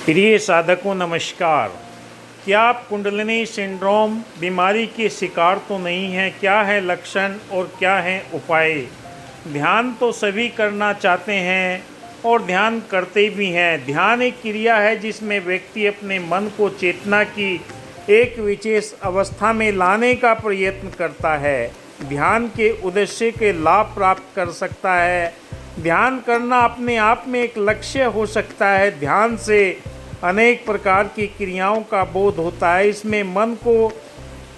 प्रिय साधकों नमस्कार। क्या आप कुंडलिनी सिंड्रोम बीमारी के शिकार तो नहीं हैं? क्या है लक्षण और क्या है उपाय? ध्यान तो सभी करना चाहते हैं और ध्यान करते भी हैं। ध्यान एक क्रिया है जिसमें व्यक्ति अपने मन को चेतना की एक विशेष अवस्था में लाने का प्रयत्न करता है। ध्यान के उद्देश्य के लाभ प्राप्त कर सकता है। ध्यान करना अपने आप में एक लक्ष्य हो सकता है। ध्यान से अनेक प्रकार की क्रियाओं का बोध होता है। इसमें मन को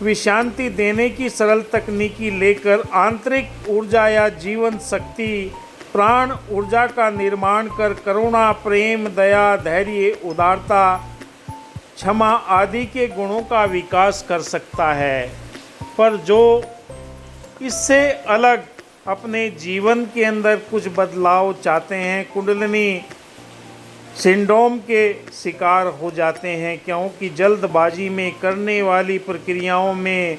विश्रांति देने की सरल तकनीकी लेकर आंतरिक ऊर्जा या जीवन शक्ति प्राण ऊर्जा का निर्माण कर करुणा, प्रेम, दया, धैर्य, उदारता, क्षमा आदि के गुणों का विकास कर सकता है। पर जो इससे अलग अपने जीवन के अंदर कुछ बदलाव चाहते हैं, कुंडलिनी सिंड्रोम के शिकार हो जाते हैं, क्योंकि जल्दबाजी में करने वाली प्रक्रियाओं में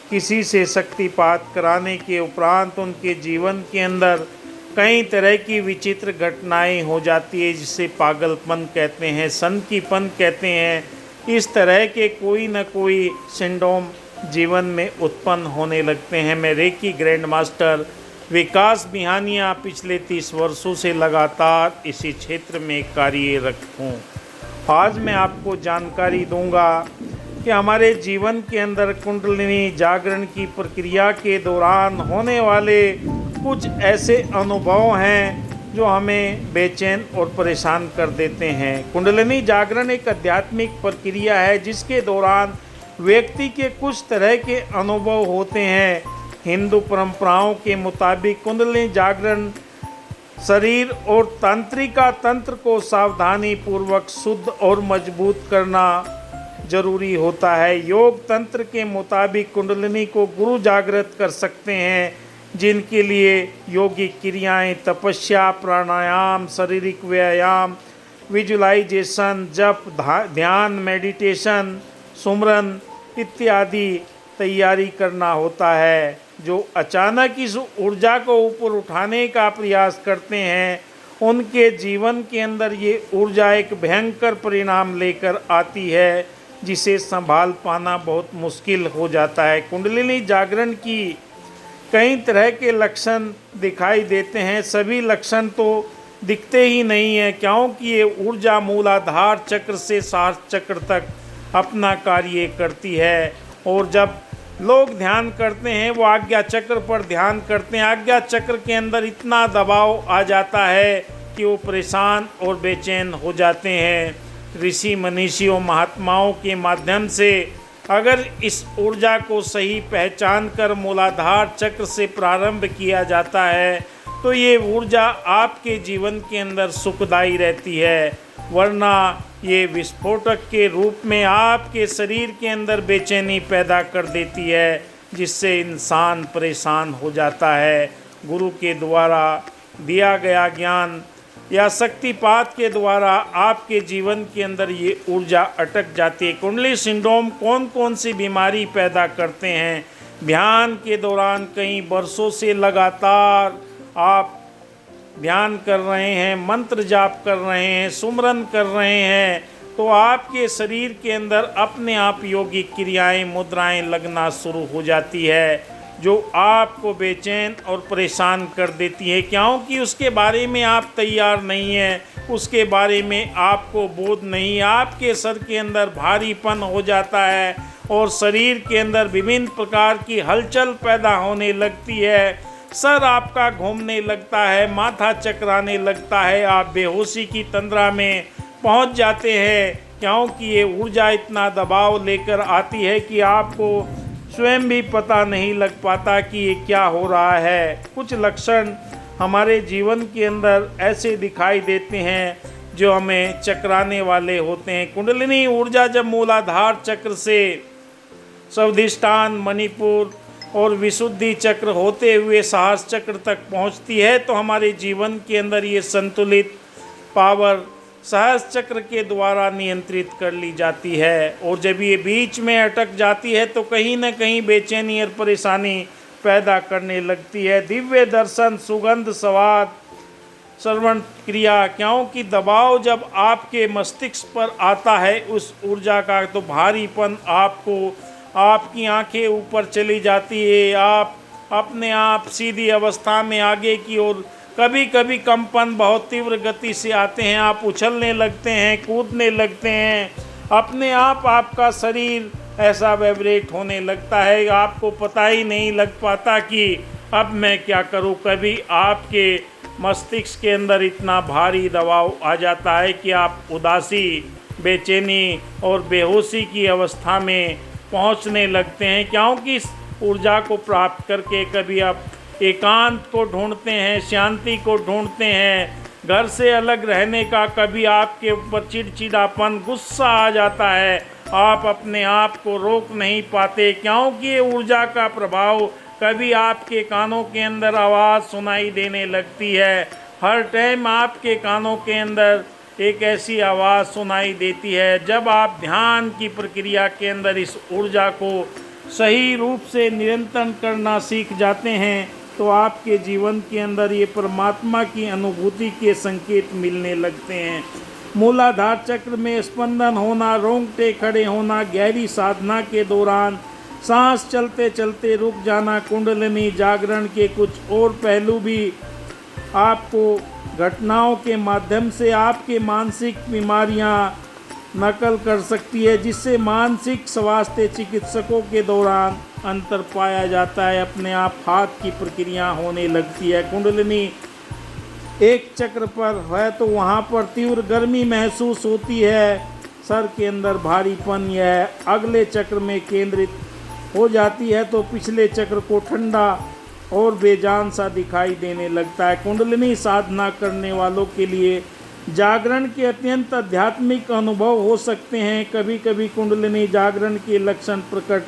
किसी से शक्तिपात कराने के उपरांत उनके जीवन के अंदर कई तरह की विचित्र घटनाएं हो जाती है, जिसे पागलपन कहते हैं, सनकीपन कहते हैं। इस तरह के कोई न कोई सिंड्रोम जीवन में उत्पन्न होने लगते हैं। मैं रेकी ग्रैंड मास्टर विकास बिहानिया पिछले 30 वर्षों से लगातार इसी क्षेत्र में कार्यरत हूँ। आज मैं आपको जानकारी दूंगा कि हमारे जीवन के अंदर कुंडलिनी जागरण की प्रक्रिया के दौरान होने वाले कुछ ऐसे अनुभव हैं जो हमें बेचैन और परेशान कर देते हैं। कुंडलिनी जागरण एक आध्यात्मिक प्रक्रिया है जिसके दौरान व्यक्ति के कुछ तरह के अनुभव होते हैं। हिंदू परंपराओं के मुताबिक कुंडलिनी जागरण शरीर और तंत्रिका तंत्र को सावधानी पूर्वक शुद्ध और मजबूत करना जरूरी होता है। योग तंत्र के मुताबिक कुंडलिनी को गुरु जागृत कर सकते हैं, जिनके लिए योगिक क्रियाएं, तपस्या, प्राणायाम, शारीरिक व्यायाम, विजुअलाइजेशन, जप, ध्यान, मेडिटेशन, सुमरन इत्यादि तैयारी करना होता है। जो अचानक इस ऊर्जा को ऊपर उठाने का प्रयास करते हैं, उनके जीवन के अंदर ये ऊर्जा एक भयंकर परिणाम लेकर आती है, जिसे संभाल पाना बहुत मुश्किल हो जाता है। कुंडलिनी जागरण की कई तरह के लक्षण दिखाई देते हैं। सभी लक्षण तो दिखते ही नहीं हैं, क्योंकि ये ऊर्जा मूलाधार चक्र से सहस्र चक्र तक अपना कार्य करती है। और जब लोग ध्यान करते हैं, वो आज्ञा चक्र पर ध्यान करते हैं। आज्ञा चक्र के अंदर इतना दबाव आ जाता है कि वो परेशान और बेचैन हो जाते हैं। ऋषि मनीषियों महात्माओं के माध्यम से अगर इस ऊर्जा को सही पहचान कर मूलाधार चक्र से प्रारंभ किया जाता है, तो ये ऊर्जा आपके जीवन के अंदर सुखदायी रहती है। वरना ये विस्फोटक के रूप में आपके शरीर के अंदर बेचैनी पैदा कर देती है, जिससे इंसान परेशान हो जाता है। गुरु के द्वारा दिया गया ज्ञान या शक्तिपात के द्वारा आपके जीवन के अंदर ये ऊर्जा अटक जाती है। कुंडली सिंड्रोम कौन कौन सी बीमारी पैदा करते हैं? ध्यान के दौरान कई वर्षों से लगातार आप ध्यान कर रहे हैं, मंत्र जाप कर रहे हैं, सुमरन कर रहे हैं, तो आपके शरीर के अंदर अपने आप योगिक क्रियाएं, मुद्राएं लगना शुरू हो जाती है, जो आपको बेचैन और परेशान कर देती है, क्योंकि उसके बारे में आप तैयार नहीं हैं, उसके बारे में आपको बोध नहीं। आपके सर के अंदर भारीपन हो जाता है और शरीर के अंदर विभिन्न प्रकार की हलचल पैदा होने लगती है। सर आपका घूमने लगता है, माथा चकराने लगता है, आप बेहोशी की तंद्रा में पहुंच जाते हैं, क्योंकि ये ऊर्जा इतना दबाव लेकर आती है कि आपको स्वयं भी पता नहीं लग पाता कि ये क्या हो रहा है। कुछ लक्षण हमारे जीवन के अंदर ऐसे दिखाई देते हैं जो हमें चकराने वाले होते हैं। कुंडलिनी ऊर्जा जब मूलाधार चक्र से स्वादिष्ठान, मणिपुर और विशुद्धि चक्र होते हुए सहस्र चक्र तक पहुंचती है, तो हमारे जीवन के अंदर ये संतुलित पावर सहस्र चक्र के द्वारा नियंत्रित कर ली जाती है। और जब ये बीच में अटक जाती है, तो कहीं न कहीं बेचैनी और परेशानी पैदा करने लगती है। दिव्य दर्शन, सुगंध, स्वाद, श्रवण क्रिया, क्योंकि दबाव जब आपके मस्तिष्क पर आता है उस ऊर्जा का, तो भारीपन आपकी आंखें ऊपर चली जाती है, आप अपने आप सीधी अवस्था में आगे की ओर, कभी कभी कंपन बहुत तीव्र गति से आते हैं, आप उछलने लगते हैं, कूदने लगते हैं, अपने आप आपका शरीर ऐसा वाइब्रेट होने लगता है, आपको पता ही नहीं लग पाता कि अब मैं क्या करूं। कभी आपके मस्तिष्क के अंदर इतना भारी दबाव आ जाता है कि आप उदासी, बेचैनी और बेहोशी की अवस्था में पहुंचने लगते हैं, क्योंकि इस ऊर्जा को प्राप्त करके कभी आप एकांत को ढूंढते हैं, शांति को ढूंढते हैं, घर से अलग रहने का, कभी आपके ऊपर चिड़चिड़ापन, गुस्सा आ जाता है, आप अपने आप को रोक नहीं पाते, क्योंकि ये ऊर्जा का प्रभाव, कभी आपके कानों के अंदर आवाज़ सुनाई देने लगती है, हर टाइम आपके कानों के अंदर एक ऐसी आवाज़ सुनाई देती है। जब आप ध्यान की प्रक्रिया के अंदर इस ऊर्जा को सही रूप से नियंत्रण करना सीख जाते हैं, तो आपके जीवन के अंदर ये परमात्मा की अनुभूति के संकेत मिलने लगते हैं। मूलाधार चक्र में स्पंदन होना, रोंगटे खड़े होना, गहरी साधना के दौरान सांस चलते चलते रुक जाना, कुंडलिनी जागरण के कुछ और पहलू भी आपको घटनाओं के माध्यम से आपके मानसिक बीमारियां नकल कर सकती है, जिससे मानसिक स्वास्थ्य चिकित्सकों के दौरान अंतर पाया जाता है, अपने आप हाथ की प्रक्रिया होने लगती है। कुंडलिनी एक चक्र पर है तो वहाँ पर तीव्र गर्मी महसूस होती है, सर के अंदर भारीपन यह अगले चक्र में केंद्रित हो जाती है, तो पिछले चक्र को ठंडा और बेजान सा दिखाई देने लगता है। कुंडलिनी साधना करने वालों के लिए जागरण के अत्यंत आध्यात्मिक अनुभव हो सकते हैं। कभी कभी कुंडलिनी जागरण के लक्षण प्रकट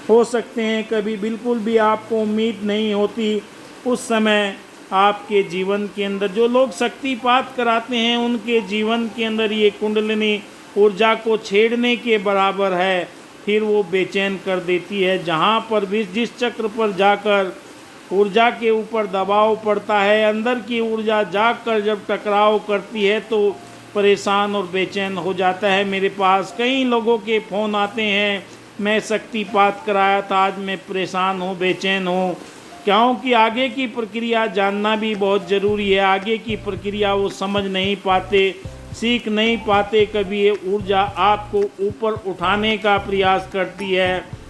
हो सकते हैं, कभी बिल्कुल भी आपको उम्मीद नहीं होती। उस समय आपके जीवन के अंदर जो लोग शक्तिपात कराते हैं, उनके जीवन के अंदर ये कुंडलिनी ऊर्जा को छेड़ने के बराबर है, फिर वो बेचैन कर देती है। जहाँ पर भी जिस चक्र पर जाकर ऊर्जा के ऊपर दबाव पड़ता है, अंदर की ऊर्जा जाकर जब टकराव करती है तो परेशान और बेचैन हो जाता है। मेरे पास कई लोगों के फ़ोन आते हैं, मैं शक्तिपात कराया था, आज मैं परेशान हूँ, बेचैन हूँ, क्योंकि आगे की प्रक्रिया जानना भी बहुत ज़रूरी है। आगे की प्रक्रिया वो समझ नहीं पाते, सीख नहीं पाते। कभी ये ऊर्जा आपको ऊपर उठाने का प्रयास करती है।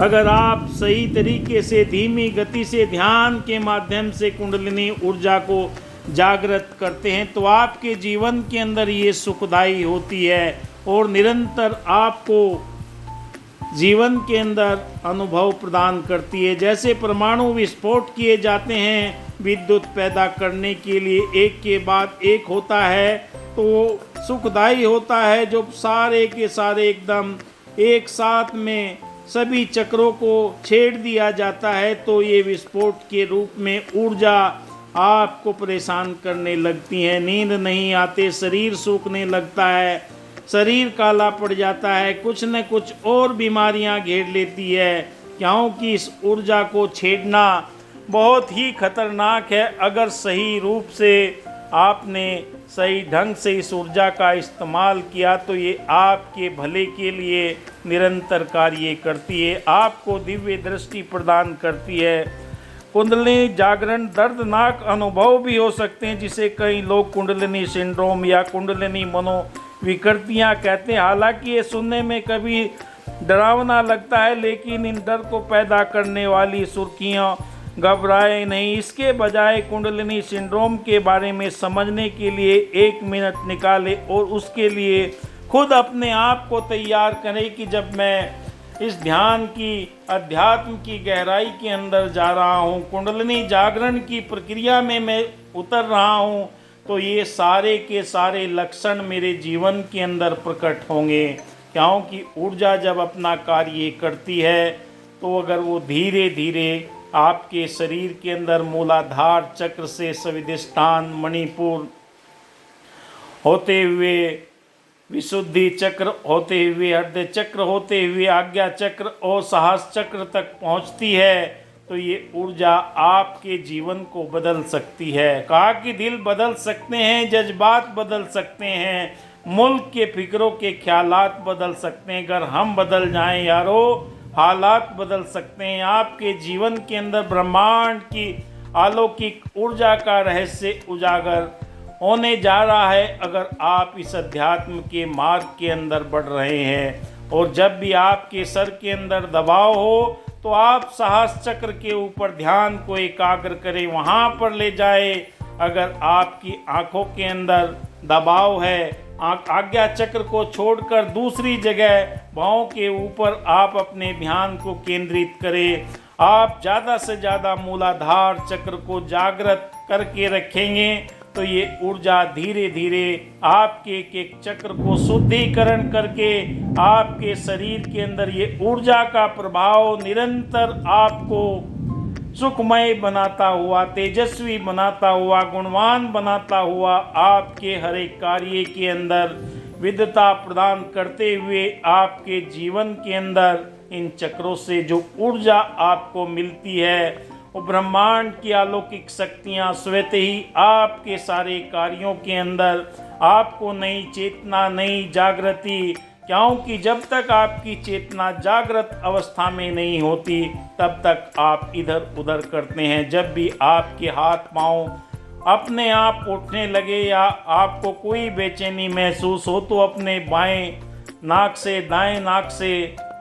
अगर आप सही तरीके से धीमी गति से ध्यान के माध्यम से कुंडलिनी ऊर्जा को जागृत करते हैं, तो आपके जीवन के अंदर ये सुखदायी होती है और निरंतर आपको जीवन के अंदर अनुभव प्रदान करती है। जैसे परमाणु विस्फोट किए जाते हैं विद्युत पैदा करने के लिए, एक के बाद एक होता है, तो सुखदायी होता है जो सारे के सारे एकदम एक साथ में सभी चक्रों को छेड़ दिया जाता है, तो ये विस्फोट के रूप में ऊर्जा आपको परेशान करने लगती है। नींद नहीं आते, शरीर सूखने लगता है, शरीर काला पड़ जाता है, कुछ न कुछ और बीमारियां घेर लेती है, क्योंकि इस ऊर्जा को छेड़ना बहुत ही खतरनाक है। अगर सही रूप से आपने सही ढंग से इस ऊर्जा का इस्तेमाल किया तो ये आपके भले के लिए निरंतर कार्य करती है, आपको दिव्य दृष्टि प्रदान करती है। कुंडलिनी जागरण दर्दनाक अनुभव भी हो सकते हैं, जिसे कई लोग कुंडलिनी सिंड्रोम या कुंडलिनी मनोविकृतियाँ कहते हैं। हालांकि ये सुनने में कभी डरावना लगता है, लेकिन इन डर को पैदा करने वाली सुर्खियाँ घबराए नहीं। इसके बजाय कुंडलिनी सिंड्रोम के बारे में समझने के लिए 1 मिनट निकालें और उसके लिए खुद अपने आप को तैयार करें कि जब मैं इस ध्यान की, अध्यात्म की गहराई के अंदर जा रहा हूँ, कुंडलिनी जागरण की प्रक्रिया में मैं उतर रहा हूँ, तो ये सारे के सारे लक्षण मेरे जीवन के अंदर प्रकट होंगे। क्योंकि ऊर्जा जब अपना कार्य करती है तो अगर वो धीरे धीरे आपके शरीर के अंदर मूलाधार चक्र से स्वादिष्ठान, मणिपुर होते हुए, विशुद्धि चक्र होते हुए, हृदय चक्र होते हुए, आज्ञा चक्र और साहस चक्र तक पहुंचती है, तो ये ऊर्जा आपके जीवन को बदल सकती है। कहा कि दिल बदल सकते हैं, जज्बात बदल सकते हैं, मुल्क के फिक्रों के ख्यालात बदल सकते हैं। अगर हम बदल जाएं यारो, हालात बदल सकते हैं। आपके जीवन के अंदर ब्रह्मांड की अलौकिक ऊर्जा का रहस्य उजागर होने जा रहा है अगर आप इस अध्यात्म के मार्ग के अंदर बढ़ रहे हैं। और जब भी आपके सर के अंदर दबाव हो तो आप साहस चक्र के ऊपर ध्यान को एकाग्र करें, वहाँ पर ले जाए। अगर आपकी आंखों के अंदर दबाव है, आज्ञा चक्र को छोड़कर दूसरी जगह भावों के ऊपर आप अपने ध्यान को केंद्रित करें। आप ज़्यादा से ज़्यादा मूलाधार चक्र को जागृत करके रखेंगे तो ये ऊर्जा धीरे धीरे आपके एक एक चक्र को शुद्धिकरण करके आपके शरीर के अंदर ये ऊर्जा का प्रभाव निरंतर आपको सुखमय बनाता हुआ, तेजस्वी बनाता हुआ, गुणवान बनाता हुआ आपके हर एक कार्य के अंदर विद्वता प्रदान करते हुए आपके जीवन के अंदर इन चक्रों से जो ऊर्जा आपको मिलती है वो ब्रह्मांड की अलौकिक शक्तियाँ स्वतः ही आपके सारे कार्यों के अंदर आपको नई चेतना, नई जागृति, क्योंकि जब तक आपकी चेतना जागृत अवस्था में नहीं होती तब तक आप इधर उधर करते हैं। जब भी आपके हाथ पांव अपने आप उठने लगे या आपको कोई बेचैनी महसूस हो तो अपने बाएं नाक से दाएं नाक से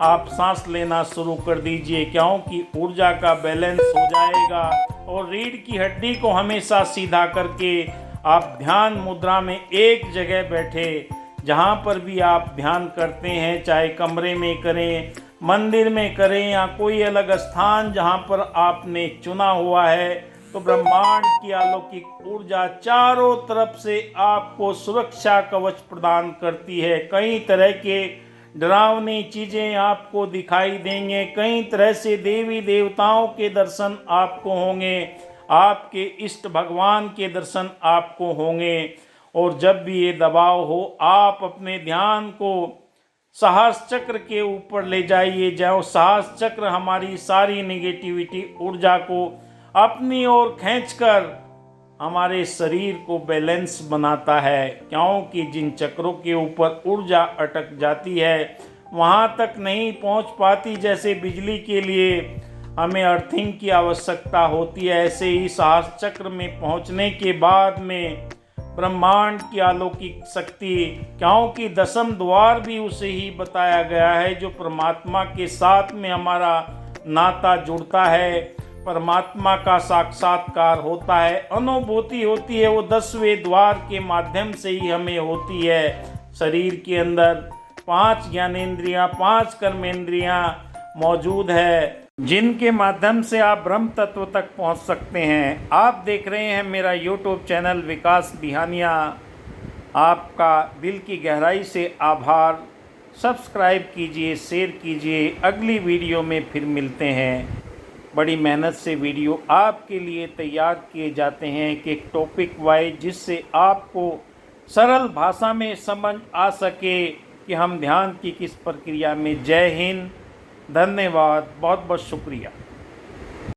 आप सांस लेना शुरू कर दीजिए, क्योंकि ऊर्जा का बैलेंस हो जाएगा। और रीढ़ की हड्डी को हमेशा सीधा करके आप ध्यान मुद्रा में एक जगह बैठे, जहाँ पर भी आप ध्यान करते हैं, चाहे कमरे में करें, मंदिर में करें या कोई अलग स्थान जहाँ पर आपने चुना हुआ है, तो ब्रह्मांड की अलौकिक ऊर्जा चारों तरफ से आपको सुरक्षा कवच प्रदान करती है। कई तरह के डरावनी चीज़ें आपको दिखाई देंगे, कई तरह से देवी देवताओं के दर्शन आपको होंगे, आपके इष्ट भगवान के दर्शन आपको होंगे। और जब भी ये दबाव हो आप अपने ध्यान को साहस चक्र के ऊपर ले जाइए, जो साहस चक्र हमारी सारी नेगेटिविटी ऊर्जा को अपनी ओर खींचकर हमारे शरीर को बैलेंस बनाता है। क्योंकि जिन चक्रों के ऊपर ऊर्जा अटक जाती है वहाँ तक नहीं पहुँच पाती, जैसे बिजली के लिए हमें अर्थिंग की आवश्यकता होती है, ऐसे ही साहस चक्र में पहुँचने के बाद में ब्रह्मांड की अलौकिक शक्ति, क्योंकि दसम द्वार भी उसे ही बताया गया है जो परमात्मा के साथ में हमारा नाता जुड़ता है, परमात्मा का साक्षात्कार होता है, अनुभूति होती है, वो 10वें द्वार के माध्यम से ही हमें होती है। शरीर के अंदर 5 ज्ञानेंद्रियां, 5 कर्मेंद्रियां मौजूद है जिनके माध्यम से आप ब्रह्म तत्व तक पहुंच सकते हैं। आप देख रहे हैं मेरा यूट्यूब चैनल विकास बिहानिया। आपका दिल की गहराई से आभार। सब्सक्राइब कीजिए, शेयर कीजिए। अगली वीडियो में फिर मिलते हैं। बड़ी मेहनत से वीडियो आपके लिए तैयार किए जाते हैं कि एक टॉपिक वाइज, जिससे आपको सरल भाषा में समझ आ सके कि हम ध्यान की किस प्रक्रिया में। जय हिंद, धन्यवाद, बहुत बहुत शुक्रिया।